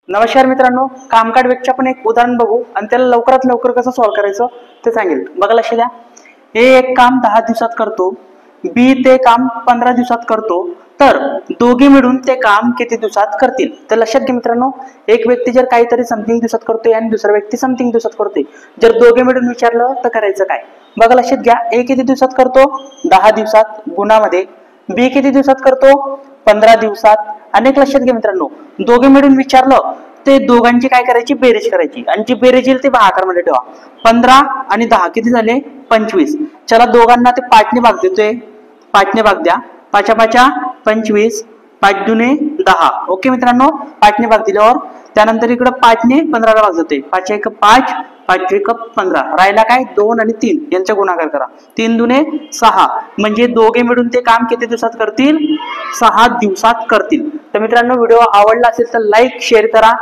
नमस्कार मित्रांनो, कामकाड वेगचं आपण एक उदाहरण बघू आणि त्याला लवकरात लवकर कसं सॉल्व्ह करायचं ते सांगेल. बघा लक्ष द्या. ए एक काम 10 दिवसात करतो, बी ते काम 15 दिवसात करतो, तर दोघे मिळून ते काम किती दिवसात करतील? तर लक्षात घ्या मित्रांनो, एक व्यक्ती जर काहीतरी समथिंग दिवसात करतोय आणि दुसरा व्यक्ती समथिंग दिवसात करतोय, जर दोघे मिळून विचारलं तर करायचं काय? बघा लक्षात घ्या. ए किती दिवसात करतो? 10 दिवसात गुणामध्ये. बी किती दिवसात करतो? 15 दिवसात. अनेक लक्षात घ्या मित्रांनो, दोघे मिळून विचारलं ते दोघांची काय करायची? बेरीज करायची आणि जी बेरीज येईल ते भागाकार मध्ये ठेवा. 15 आणि 10 किती झाले? 25. चला दोघांना ते 5ने भाग देतोय, 5ने भाग द्या. 5 5 25, 5 दुने 10. ओके मित्रांनो, 5ने भाग दिल्यावर त्यानंतर इकडे 5ने 15ला भाग देतोय. 5 1 5, 5 1 15. राहिला काय? 2 आणि 3 यांचा गुणाकार करा. 3 दुने 6. म्हणजे दोघे मिळून ते काम किती दिवसात करतील? 6 दिवसात करतील. तर मित्रांनो, व्हिडिओ आवडला असेल तर लाईक शेअर करा.